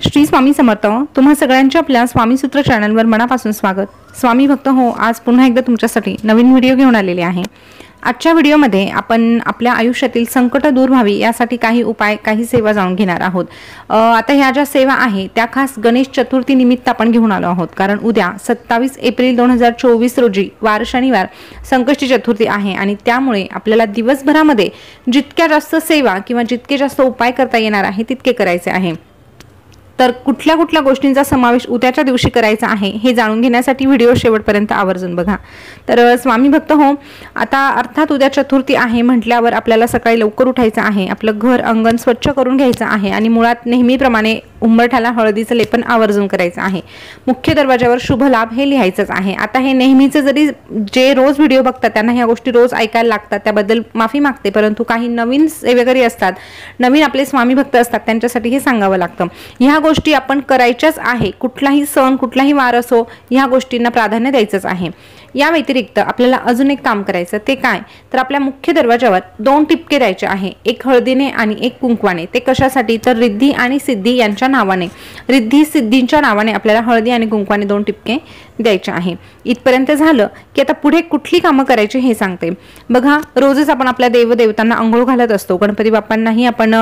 श्री स्वामी समर्थ। तुम्हा सगळ्यांचे आपल्या स्वामी सूत्र चॅनलवर मनापासून स्वागत। स्वामी भक्त हो, आज पुन्हा एकदा तुमच्यासाठी नवीन व्हिडिओ घेऊन आलेले आहे। आजच्या व्हिडिओमध्ये आपण आपल्या आयुष्यातील संकट दूर व्हावी यासाठी काही उपाय, काही सेवा जाणून घेणार आहोत। आता ह्या ज्या सेवा आहे त्या खास गणेश चतुर्थी निमित्त आपण घेऊन आलो आहोत, कारण उद्या 27 एप्रिल 2024 रोजी वार शनिवार संकष्टी चतुर्थी आहे आणि त्यामुळे आपल्याला दिवसभरामध्ये जितक्या जास्त सेवा किंवा जितके जास्त उपाय करता येणार आहे तितके करायचे आहे। तर कुठल्या कुठल्या गोष्टींचा समावेश उद्याच्या दिवशी करायचा आहे हे जाणून घेण्यासाठी व्हिडिओ शेवटपर्यंत आवर्जून बघा। तर स्वामी भक्त हो, आता अर्थात उद्या चतुर्थी आहे म्हटल्यावर आपल्याला सकाळी लवकर उठायचं आहे, आपलं घर अंगण स्वच्छ करून घ्यायचं आहे आणि मुळात नेहमीप्रमाणे उंबरठ्याला हळदीचं लेपन आवर्जून करायचं आहे। मुख्य दरवाजावर शुभ लाभ हे लिहायचंच आहे। आता हे नेहमीच जरी जे रोज व्हिडिओ बघतात त्यांना ह्या गोष्टी रोज ऐकायला लागतात, त्याबद्दल माफी मागते, परंतु काही नवीन सेवेकरी असतात, नवीन आपले स्वामी भक्त असतात, त्यांच्यासाठी हे सांगावं लागतं। ह्या गोष्टी आपण करायच्याच आहे। कुठलाही सण, कुठलाही वार असो, ह्या गोष्टींना प्राधान्य द्यायचंच आहे। या व्यतिरिक्त आपल्याला अजून एक काम करायचं, ते काय तर आपल्या मुख्य दरवाजावर 2 टिपके द्यायचे आहे, एक हळदीने आणि एक कुंकवाने। ते कशासाठी तर रिद्धी आणि सिद्धी यांच्या नावाने, रिद्धी सिद्धींच्या नावाने आपल्याला हळदी आणि कुंकवाने 2 टिपके द्यायचे आहे। इथपर्यंत झालं की आता पुढे कुठली कामं करायची हे सांगते। बघा, रोजच आपण आपल्या देवदेवतांना अंघोळ घालत असतो, गणपती बाप्पांनाही आपण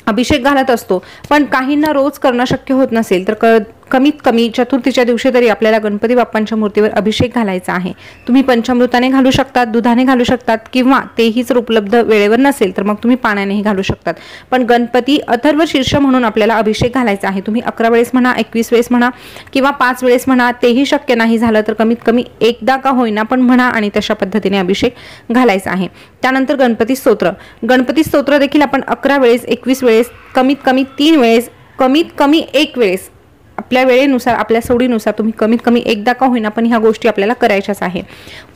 अभिषेक घालत असतो, पण काहींना रोज करणं शक्य होत नसेल तर कमीत कमी चतुर्थीच्या दिवशी तरी आपल्याला गणपती बाप्पांच्या मूर्तीवर अभिषेक घालायचा आहे। तुम्ही पंचामृताने घालू शकतात, दुधाने घालू शकतात, किंवा तेही जर उपलब्ध वेळेवर नसेल तर मग तुम्ही पाण्यानेही घालू शकतात। पण गणपती अथर्व शीर्ष म्हणून आपल्याला अभिषेक घालायचा आहे। तुम्ही 11 वेळेस म्हणा, 21 वेळेस म्हणा, किंवा 5 वेळेस म्हणा, तेही शक्य नाही झालं तर कमीत कमी एकदा का होईना पण म्हणा आणि तशा पद्धतीने अभिषेक घालायचा आहे। त्यानंतर गणपती स्तोत्र देखील आपण 11 वेळेस, 21 वेळेस, कमीत कमी 3 वेळेस, कमीत कमी 1 वेळेस आपल्या वेळेनुसार, आपल्या सवडीनुसार तुम्ही कमीत कमी एकदा का होईना पण ह्या गोष्टी आपल्याला करायच्याच आहे।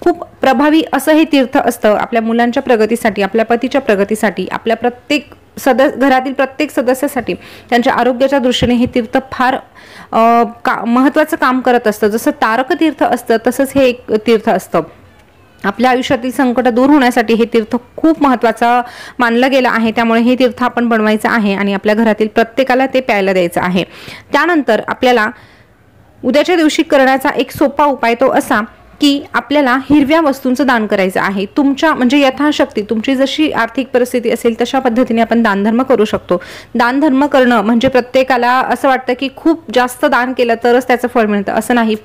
खूप प्रभावी असं हे तीर्थ असतं आपल्या मुलांच्या प्रगतीसाठी, आपल्या पतीच्या प्रगतीसाठी, आपल्या प्रत्येक घरातील प्रत्येक सदस्यासाठी, त्यांच्या आरोग्याच्या दृष्टीने हे तीर्थ फार महत्त्वाचं काम करत असतं। जसं तारक तीर्थ असतं तसंच हे एक तीर्थ असतं। आपल्या आयुष्यातील संकट दूर होण्यासाठी हे तीर्थ खूप महत्त्वाचं मानलं गेलं आहे, त्यामुळे हे तीर्थ आपण बनवायचं आहे आणि आपल्या घरातील प्रत्येकाला ते प्यायला द्यायचं आहे। त्यानंतर आपल्याला उद्याच्या दिवशी करण्याचा एक सोपा उपाय तो असा की आपल्याला हिरव्या वस्तूंचं दान करायचं आहे। तुमच्या म्हणजे यथाशक्ती तुमची जशी आर्थिक परिस्थिती असेल तशा पद्धतीने आपण दानधर्म करू शकतो। दानधर्म करणं म्हणजे प्रत्येकाला असं वाटतं की खूप जास्त दान केलं तरच त्याचं फळ मिळतं, असं नाही।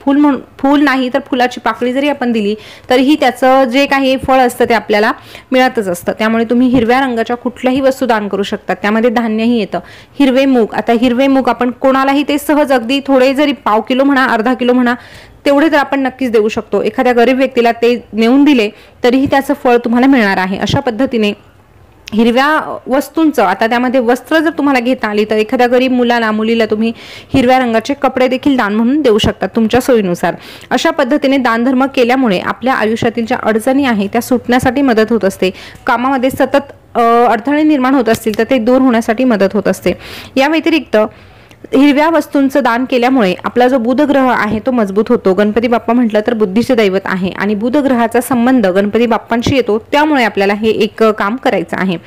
फूल नाही तर फुलाची पाकळी जरी आपण दिली तरीही त्याचं जे काही फळ असतं ते आपल्याला मिळतच असतं। त्यामुळे तुम्ही हिरव्या रंगाच्या कुठल्याही वस्तू दान करू शकता, त्यामध्ये धान्यही येतं। हिरवे मूग, आता हिरवे मूग आपण कोणालाही ते सहज अगदी थोडे जरी पाव किलो म्हणा, अर्धा किलो म्हणा, तेवढे तर आपण नक्कीच देऊ शकतो। एखाद्या गरीब व्यक्तीला ते नेऊन दिले तरीही त्याचं फळ तुम्हाला मिळणार आहे। अशा पद्धतीने हिरव्या वस्तूंचं, आता त्यामध्ये वस्त्र जर तुम्हाला घेता आली तर एखाद्या गरीब मुलीला तुम्ही हिरव्या रंगाचे कपडे देखील दान म्हणून देऊ शकता तुमच्या सोयीनुसार। अशा पद्धतीने दानधर्म केल्यामुळे आपल्या आयुष्यातील ज्या अडचणी आहेत त्या सुटण्यासाठी मदत होत असते। कामामध्ये सतत अडथळे निर्माण होत असतील तर ते दूर होण्यासाठी मदत होत असते। या व्यतिरिक्त हिरव्या वस्तूंचं दान केल्यामुळे आपला जो बुध ग्रह आहे तो मजबूत होतो। गणपती बाप्पा म्हटलं तर बुद्धीचे दैवत आहे आणि बुध ग्रहाचा संबंध गणपती बाप्पांशी येतो, त्यामुळे आपल्याला हे एक काम करायचं आहे।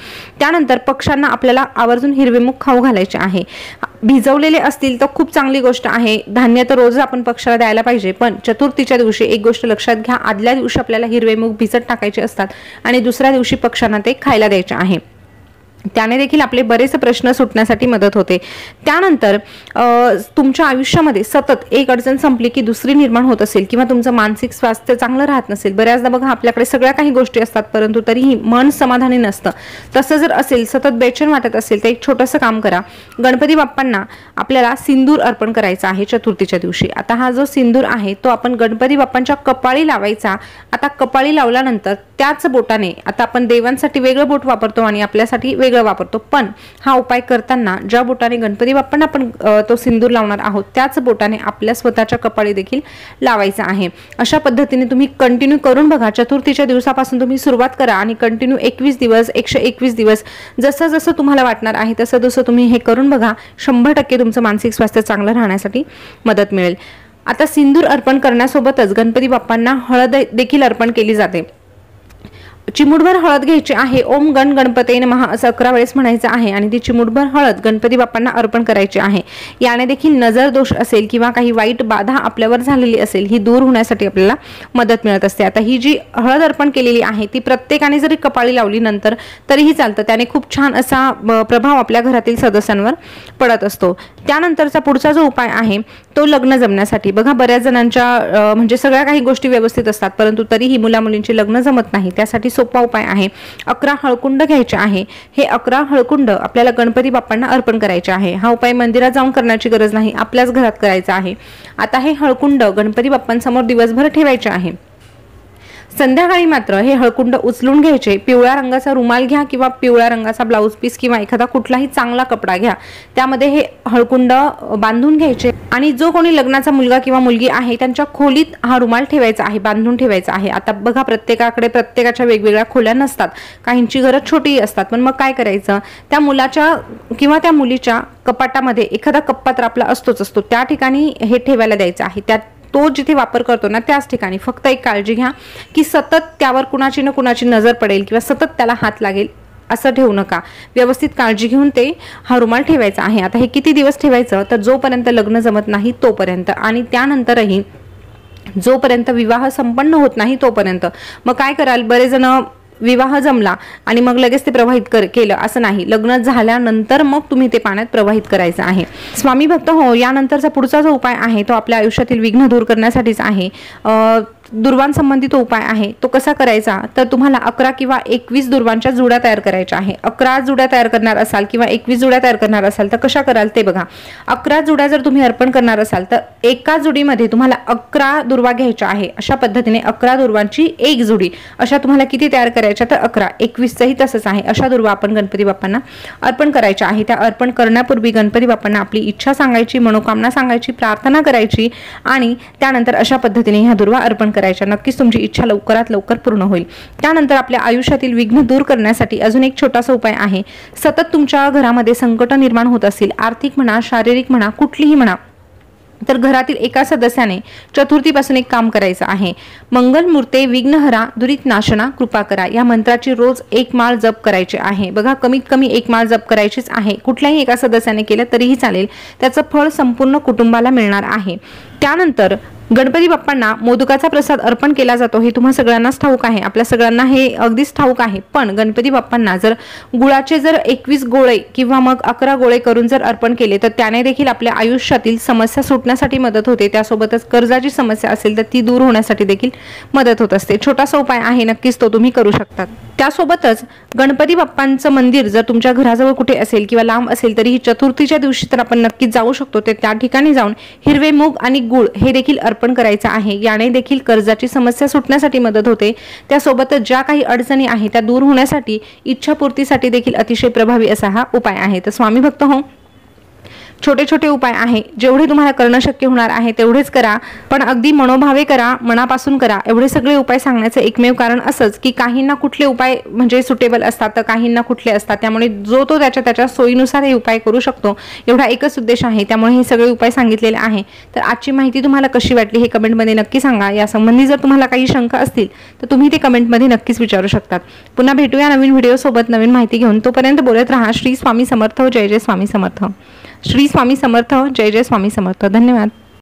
त्यानंतर पक्ष्यांना आपल्याला आवर्जून हिरवे मूग खाऊ घालायचे आहे। भिजवलेले असतील तर खूप चांगली गोष्ट आहे, धान्य तर रोज आपण पक्षाला द्यायला पाहिजे, पण चतुर्थीच्या दिवशी एक गोष्ट लक्षात घ्या, आदल्या दिवशी आपल्याला हिरवे मूग भिजत टाकायचे असतात आणि दुसऱ्या दिवशी पक्ष्यांना ते खायला द्यायचे आहे। त्याने देखील आपले बरेच प्रश्न सुटण्यासाठी मदत होते। त्यानंतर तुमच्या आयुष्यामध्ये सतत एक अडचण संपली की दुसरी निर्माण होत असेल किंवा तुमचं मानसिक स्वास्थ्य चांगलं राहत नसेल, बऱ्याचदा बघा आपल्याकडे सगळ्या काही गोष्टी असतात परंतु तरीही मन समाधानी नसतं, तसं जर असेल, सतत बेचैन वाटत असेल तर एक छोटंसं काम करा। गणपती बाप्पांना आपल्याला सिंदूर अर्पण करायचा आहे चतुर्थीच्या दिवशी। आता हा जो सिंदूर आहे तो आपण गणपती बाप्पांच्या कपाळी लावायचा। आता कपाळी लावल्यानंतर त्याच बोटाने, आता आपण देवांसाठी वेगळं बोट वापरतो आणि आपल्यासाठी वेगळं वापरतो, पण हा उपाय करताना ज्या बोटाने गणपती बाप्पांना आपण तो सिंदूर लावणार आहोत त्याच बोटाने आपल्या स्वतःच्या कपाळी देखील लावायचा आहे। अशा पद्धतीने तुम्ही कंटिन्यू करून बघा। चतुर्थीच्या दिवसापासून तुम्ही सुरुवात करा आणि कंटिन्यू 21 दिवस, 121 दिवस, जसं जसं तुम्हाला वाटणार आहे तसं तसं तुम्ही हे करून बघा। 100% तुमचं मानसिक स्वास्थ्य चांगलं राहण्यासाठी मदत मिळेल। आता सिंदूर अर्पण करण्यासोबतच गणपती बाप्पांना हळद देखील अर्पण केली जाते। चिमूटभर हळद घ्यायची आहे. ओम गण गणपते नमः असं 11 वेळेस म्हणायचं आहे आणि ती चिमूटभर हळद गणपती बाप्पांना अर्पण करायची आहे. याने देखील नजर दोष असेल किंवा काही वाईट बाधा आपल्यावर झालेली असेल ही दूर होण्यासाठी आपल्याला मदत मिळत असते. आता ही जी हळद अर्पण केलेली आहे ती प्रत्येकाने जरी कपाळी लावली नंतर तरीही चालतं. त्याने खूप छान असा प्रभाव आपल्या घरातील सदस्यांवर पडत असतो. त्यानंतरचा पुढचा जो उपाय आहे तो लग्न जमण्यासाठी. बघा बऱ्याच जणांच्या म्हणजे सगळ्या काही गोष्टी व्यवस्थित असतात परंतु तरीही मुला मुलींची लग्न जमत नाही. त्यासाठी सोपा उपाय आहे. 11 हळकुंड घ्यायचे आहे. हे 11 हळकुंड आपल्याला गणपती बाप्पांना अर्पण करायचे आहे. हा उपाय मंदिरात जाऊन करण्याची गरज नाही, आपल्याच घरात करायचा आहे. आता हे हळकुंड गणपती बाप्पांसमोर दिवसभर ठेवायचे आहे. संध्याकाळी मात्र हे हळकुंड उचलून घ्यायचे. पिवळ्या रंगाचा रुमाल घ्या किंवा पिवळ्या रंगाचा ब्लाऊज पीस किंवा एखादा कुठलाही चांगला कपडा घ्या. त्यामध्ये हे हळकुंड बांधून घ्यायचे आणि जो कोणी लग्नाचा मुलगा किंवा मुलगी आहे त्यांच्या खोलीत हा रुमाल ठेवायचा आहे, बांधून ठेवायचा आहे. आता बघा प्रत्येकाकडे प्रत्येकाच्या वेगवेगळ्या खोल्या नसतात, काहींची घरं छोटी असतात. पण मग काय करायचं, त्या मुलाच्या किंवा त्या मुलीच्या कपाटामध्ये एखादा कप्पा तर आपला असतो, त्या ठिकाणी हे ठेवायला द्यायचं आहे. त्यात तो जिथे वापर करतो ना त्याच ठिकाणी. फक्त एक काळजी घ्या की सतत त्यावर कुणाची ना कुणाची नजर पडेल किंवा सतत त्याला हात लागेल असं ठेवू नका. व्यवस्थित काळजी घेऊन ते हा रुमाल ठेवायचा आहे. आता हे किती दिवस ठेवायचं, तर जोपर्यंत लग्न जमत नाही तोपर्यंत आणि त्यानंतरही जोपर्यंत विवाह संपन्न होत नाही तोपर्यंत. मग काय कराल, बरेच जण विवाह जमला आणि मग लगेच ते प्रवाहित केलं असं नाही. लग्न झाल्यानंतर मग तुम्ही ते पाण्यात प्रवाहित करायचं आहे. स्वामी भक्त हो, यानंतरचा पुढचा जो उपाय आहे तो आपल्या आयुष्यातील विघ्न दूर करण्यासाठीच आहे. दुर्वांसंबंधी तो उपाय आहे. तो कसा करायचा, तर तुम्हाला 11 किंवा 21 दुर्वांच्या जुड्या तयार करायच्या आहे. 11 जुड्या तयार करणार असाल किंवा 21 जुड्या तयार करणार असाल तर कशा कराल ते बघा. 11 जुड्या जर तुम्ही अर्पण करणार असाल तर एका जुडीमध्ये तुम्हाला 11 दुर्वा घ्यायच्या आहे. अशा पद्धतीने 11 दुर्वांची एक जुडी, अशा तुम्हाला किती तयार करायच्या, तर 11. 21चंही तसंच आहे. अशा दुर्वा आपण गणपती बाप्पांना अर्पण करायच्या आहे. त्या अर्पण करण्यापूर्वी गणपती बाप्पांना आपली इच्छा सांगायची, मनोकामना सांगायची, प्रार्थना करायची आणि त्यानंतर अशा पद्धतीने ह्या दुर्वा अर्पण करायच्या. नक्कीच तुमची इच्छा लवकरात लवकर पूर्ण होईल. त्यानंतर आपल्या आयुष्यातील विघ्न दूर करण्यासाठी अजून एक छोटासा उपाय आहे. सतत तुमच्या घरामध्ये संकट निर्माण होत असतील, आर्थिक म्हणा, शारीरिक म्हणा, कुठलीही म्हणा, तर घरातील एका सदस्याने चतुर्थीपासून एक काम करायचं आहे. मंगलमूर्ते विघ्नहरा दुरित नाशना कृपा करा या मंत्राची रोज एक माळ जप करायची आहे. बघा कमीत कमी एक माळ जप करायचीच आहे. कुठल्याही एका सदस्याने केलं तरीही चालेल, त्याचं फळ संपूर्ण कुटुंबाला मिळणार आहे. त्यानंतर गणपती बाप्पांना मोदकाचा प्रसाद अर्पण केला जातो, हे तुम्हा सगळ्यांनाच ठाऊक आहे, आपल्या सगळ्यांना हे अगदीच ठाऊक आहे. पण गणपती बाप्पांना जर गुळाचे जर 21 गोळे किंवा मग 11 गोळे करून जर अर्पण केले तर त्याने देखील आपल्या आयुष्यातील समस्या सुटण्यासाठी मदत होते. त्यासोबतच कर्जाची समस्या असेल तर ती दूर होण्यासाठी देखील मदत होत असते. छोटासा उपाय आहे, नक्कीच तो तुम्ही करू शकता. त्यासोबतच गणपती बाप्पांचं मंदिर जर तुमच्या घराजवळ कुठे असेल किंवा लांब असेल तरीही चतुर्थीच्या दिवशी तर आपण नक्कीच जाऊ शकतो. ते त्या ठिकाणी जाऊन हिरवे मूग आणि गुळ हे देखील अर्पण करायचं आहे. याने देखील कर्जाची समस्या सुटण्यासाठी मदत होते. त्यासोबतच ज्या काही अडचणी आहेत त्या दूर होण्यासाठी, इच्छापूर्तीसाठी देखील अतिशय प्रभावी असा हा उपाय आहे. तर स्वामी भक्त हो, छोटे छोटे उपाय आहे, जेवढे तुम्हाला करणं शक्य होणार आहे तेवढेच करा, पण अगदी मनोभावे करा, मनापासून करा. एवढे सगळे उपाय सांगण्याचं एकमेव कारण असंच की काहींना कुठले उपाय म्हणजे सुटेबल असतात तर काहींना कुठले असतात. त्यामुळे जो तो त्याच्या सोयीनुसार हे उपाय करू शकतो, एवढा एकच उद्देश आहे. त्यामुळे हे सगळे उपाय सांगितलेले आहे. तर आजची माहिती तुम्हाला कशी वाटली हे कमेंटमध्ये नक्की सांगा. यासंबंधी जर तुम्हाला काही शंका असतील तर तुम्ही ते कमेंटमध्ये नक्कीच विचारू शकतात. पुन्हा भेटूया नवीन व्हिडिओसोबत नवीन माहिती घेऊन. तोपर्यंत बोलत राहा. श्री स्वामी समर्थ. जय जय स्वामी समर्थ. श्री स्वामी समर्थ. जय जय स्वामी समर्थ. धन्यवाद.